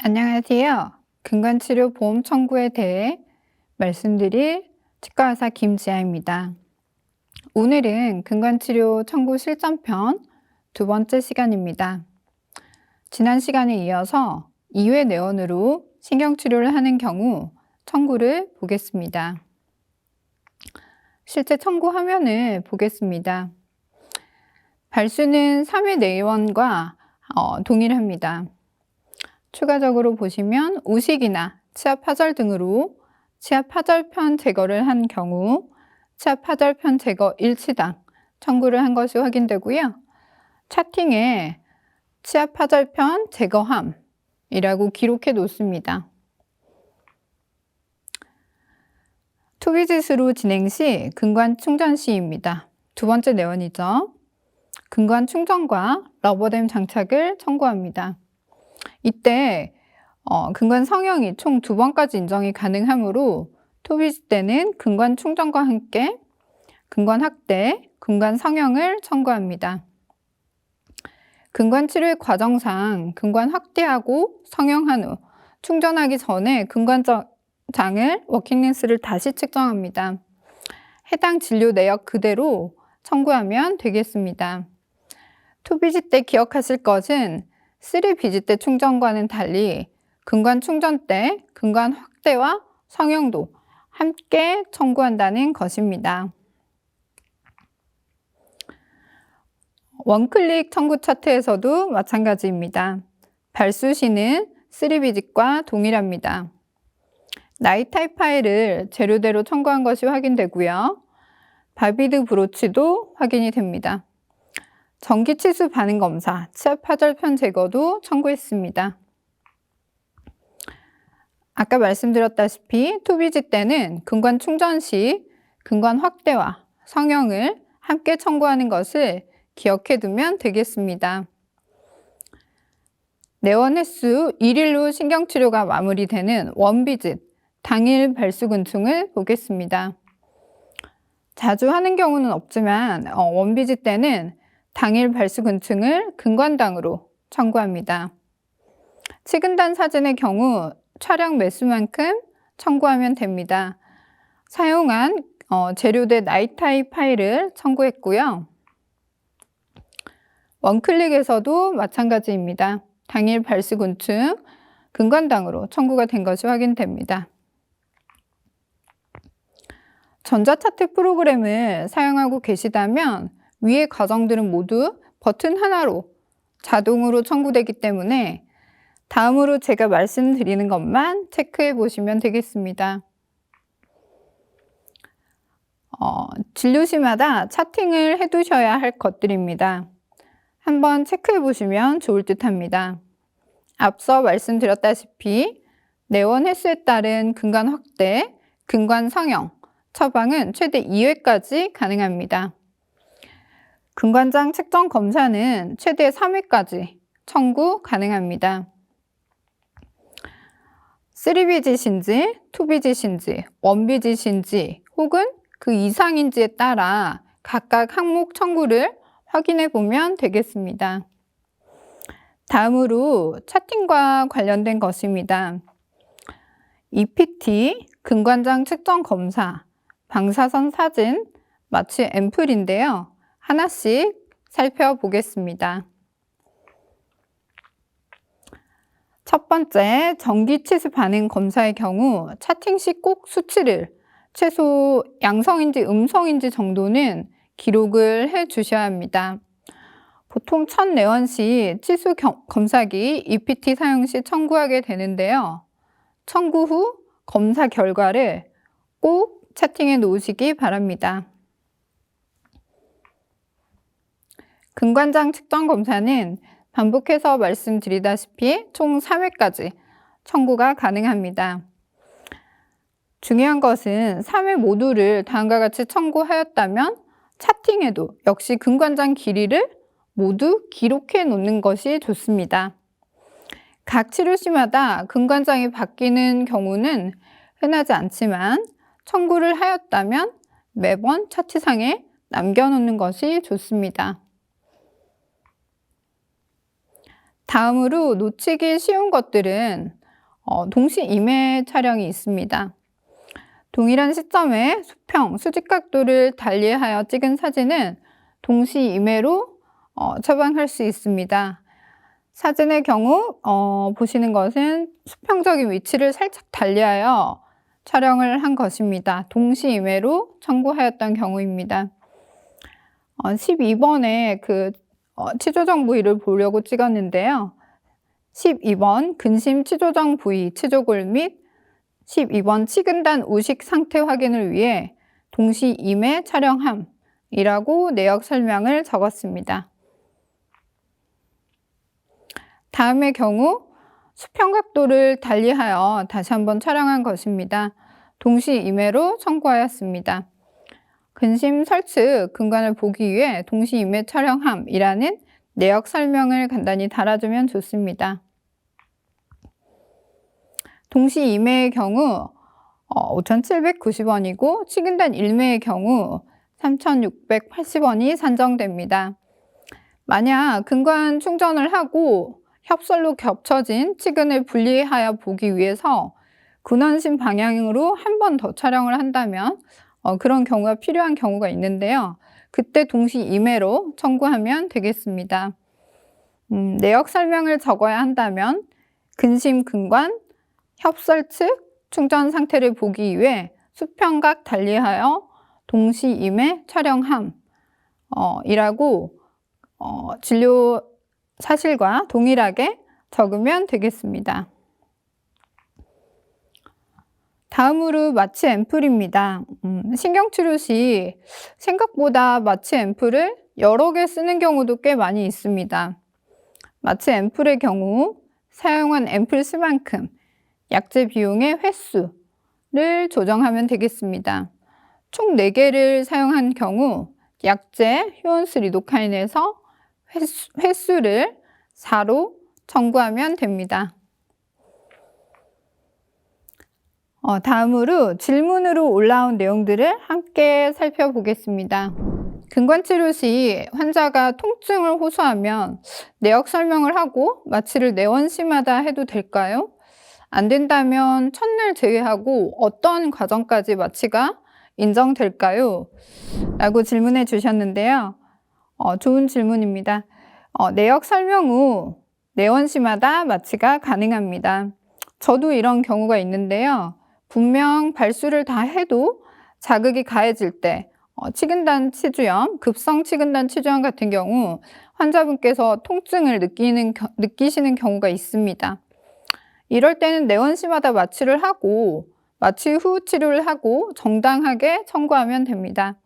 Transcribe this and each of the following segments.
안녕하세요. 근관치료 보험 청구에 대해 말씀드릴 치과의사 김지아입니다. 오늘은 근관치료 청구 실전편 두 번째 시간입니다. 지난 시간에 이어서 2회 내원으로 신경치료를 하는 경우 청구를 보겠습니다. 실제 청구 화면을 보겠습니다. 발수는 3회 내원과 동일합니다. 추가적으로 보시면 오식이나 치아 파절 등으로 치아 파절편 제거를 한 경우 치아 파절편 제거 일치당 청구를 한 것이 확인되고요. 차팅에 치아 파절편 제거함이라고 기록해 놓습니다. 투비짓으로 진행 시 근관 충전 시입니다. 두 번째 내원이죠. 근관 충전과 러버댐 장착을 청구합니다. 이때 근관 성형이 총 2번까지 인정이 가능하므로 투비짓 때는 근관 충전과 함께 근관 확대, 근관 성형을 청구합니다. 근관 치료의 과정상 근관 확대하고 성형한 후 충전하기 전에 근관장을 워킹렌스를 다시 측정합니다. 해당 진료 내역 그대로 청구하면 되겠습니다. 투비짓 때 기억하실 것은 3비짓 때 충전과는 달리 근관 충전 때 근관 확대와 성형도 함께 청구한다는 것입니다. 원클릭 청구 차트에서도 마찬가지입니다. 발수 시는 3비짓과 동일합니다. 나이타입 파일을 재료대로 청구한 것이 확인되고요. 바비드 브로치도 확인이 됩니다. 전기치수 반응 검사, 치아 파절편 제거도 청구했습니다. 아까 말씀드렸다시피 투비짓 때는 근관 충전 시 근관 확대와 성형을 함께 청구하는 것을 기억해 두면 되겠습니다. 내원 횟수 1일로 신경치료가 마무리되는 원비짓, 당일 발수근충을 보겠습니다. 자주 하는 경우는 없지만 원비짓 때는 당일 발수근충을 근관당으로 청구합니다. 치근단 사진의 경우 촬영 매수만큼 청구하면 됩니다. 사용한 재료대 나이타입 파일을 청구했고요. 원클릭에서도 마찬가지입니다. 당일 발수근충 근관당으로 청구가 된 것이 확인됩니다. 전자차트 프로그램을 사용하고 계시다면 위의 과정들은 모두 버튼 하나로 자동으로 청구되기 때문에 다음으로 제가 말씀드리는 것만 체크해 보시면 되겠습니다. 진료시마다 차팅을 해 두셔야 할 것들입니다. 한번 체크해 보시면 좋을 듯 합니다. 앞서 말씀드렸다시피 내원 횟수에 따른 근관 확대, 근관 성형, 처방은 최대 2회까지 가능합니다. 근관장 측정 검사는 최대 3회까지 청구 가능합니다. 3비짓인지, 2비짓인지, 1비짓인지 혹은 그 이상인지에 따라 각각 항목 청구를 확인해 보면 되겠습니다. 다음으로 차팅과 관련된 것입니다. EPT, 근관장 측정 검사, 방사선 사진, 마취 앰플인데요. 하나씩 살펴보겠습니다. 첫 번째, 전기치수 반응 검사의 경우 차팅 시 꼭 수치를 최소 양성인지 음성인지 정도는 기록을 해 주셔야 합니다. 보통 첫 내원 시 치수 검사기 EPT 사용 시 청구하게 되는데요. 청구 후 검사 결과를 꼭 차팅해 놓으시기 바랍니다. 근관장 측정 검사는 반복해서 말씀드리다시피 총 3회까지 청구가 가능합니다. 중요한 것은 3회 모두를 다음과 같이 청구하였다면 차팅에도 역시 근관장 길이를 모두 기록해 놓는 것이 좋습니다. 각 치료시마다 근관장이 바뀌는 경우는 흔하지 않지만 청구를 하였다면 매번 차트상에 남겨놓는 것이 좋습니다. 다음으로 놓치기 쉬운 것들은 동시 임해 촬영이 있습니다. 동일한 시점에 수평, 수직각도를 달리하여 찍은 사진은 동시 임해로 처방할 수 있습니다. 사진의 경우 보시는 것은 수평적인 위치를 살짝 달리하여 촬영을 한 것입니다. 동시 임해로 청구하였던 경우입니다. 12번에 치조정 부위를 보려고 찍었는데요. 12번 근심 치조정 부위 치조골 및 12번 치근단 우식 상태 확인을 위해 동시 임해 촬영함이라고 내역 설명을 적었습니다. 다음의 경우 수평 각도를 달리하여 다시 한번 촬영한 것입니다. 동시 임해로 청구하였습니다. 근심 설측 근관을 보기 위해 동시 임해 촬영함이라는 내역 설명을 간단히 달아주면 좋습니다. 동시 임해의 경우 5,790원이고 치근단 1매의 경우 3,680원이 산정됩니다. 만약 근관 충전을 하고 협설로 겹쳐진 치근을 분리하여 보기 위해서 근원심 방향으로 한 번 더 촬영을 한다면 그런 경우가 필요한 경우가 있는데요. 그때 동시 임해로 청구하면 되겠습니다. 내역 설명을 적어야 한다면 근심 근관, 협설 측 충전 상태를 보기 위해 수평각 달리하여 동시 임해 촬영함 이라고 진료 사실과 동일하게 적으면 되겠습니다. 다음으로 마취 앰플입니다. 신경치료 시 생각보다 마취 앰플을 여러 개 쓰는 경우도 꽤 많이 있습니다. 마취 앰플의 경우 사용한 앰플 수만큼 약제 비용의 횟수를 조정하면 되겠습니다. 총 4개를 사용한 경우 약제 효온스 리도카인에서 횟수를 4로 청구하면 됩니다. 다음으로 질문으로 올라온 내용들을 함께 살펴보겠습니다. 근관치료 시 환자가 통증을 호소하면 내역 설명을 하고 마취를 내원심하다 해도 될까요? 안 된다면 첫날 제외하고 어떤 과정까지 마취가 인정될까요? 라고 질문해 주셨는데요. 좋은 질문입니다. 내역 설명 후 내원심하다 마취가 가능합니다. 저도 이런 경우가 있는데요. 분명 발수를 다 해도 자극이 가해질 때 치근단 치주염, 급성 치근단 치주염 같은 경우 환자분께서 통증을 느끼시는 경우가 있습니다. 이럴 때는 내원심하다 마취를 하고 마취 후 치료를 하고 정당하게 청구하면 됩니다.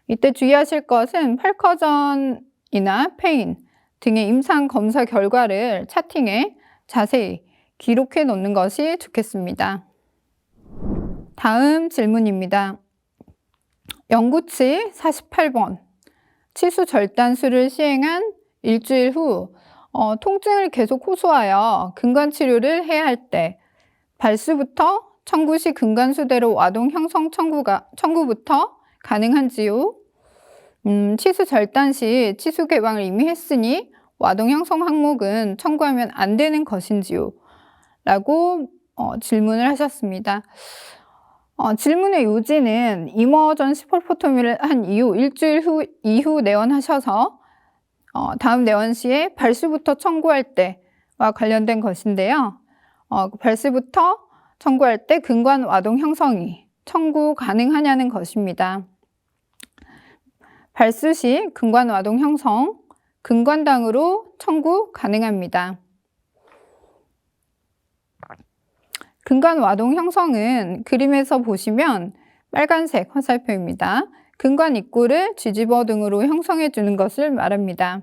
이때 주의하실 것은 팔커전이나 페인 등의 임상 검사 결과를 차팅에 자세히 기록해 놓는 것이 좋겠습니다. 다음 질문입니다. 영구치 48번 치수 절단술을 시행한 일주일 후 통증을 계속 호소하여 근관치료를 해야 할 때 발수부터 청구 시 근관수대로 와동 형성 청구부터 가능한지요? 치수 절단 시 치수 개방을 이미 했으니 와동 형성 항목은 청구하면 안 되는 것인지요? 라고 질문을 하셨습니다. 질문의 요지는 이머전시 펄포토미를 한 이후 일주일 이후 내원하셔서 다음 내원 시에 발수부터 청구할 때와 관련된 것인데요. 발수부터 청구할 때 근관 와동 형성이 청구 가능하냐는 것입니다. 발수 시 근관 와동 형성, 근관당으로 청구 가능합니다. 근관 와동 형성은 그림에서 보시면 빨간색 화살표입니다. 근관 입구를 뒤집어 등으로 형성해 주는 것을 말합니다.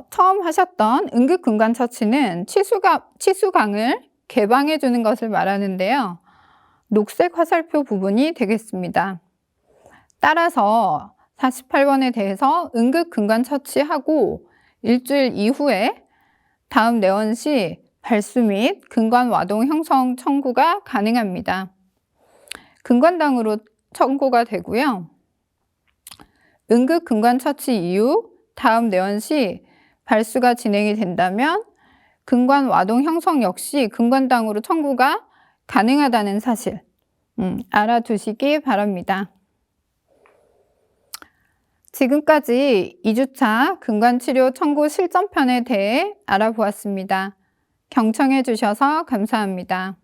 처음 하셨던 응급 근관 처치는 치수강을 개방해 주는 것을 말하는데요. 녹색 화살표 부분이 되겠습니다. 따라서 48번에 대해서 응급 근관 처치하고 일주일 이후에 다음 내원 시 발수 및 근관 와동 형성 청구가 가능합니다. 근관당으로 청구가 되고요. 응급 근관 처치 이후 다음 내원 시 발수가 진행이 된다면 근관 와동 형성 역시 근관당으로 청구가 가능하다는 사실 알아두시기 바랍니다. 지금까지 2주차 근관치료 청구 실전편에 대해 알아보았습니다. 경청해 주셔서 감사합니다.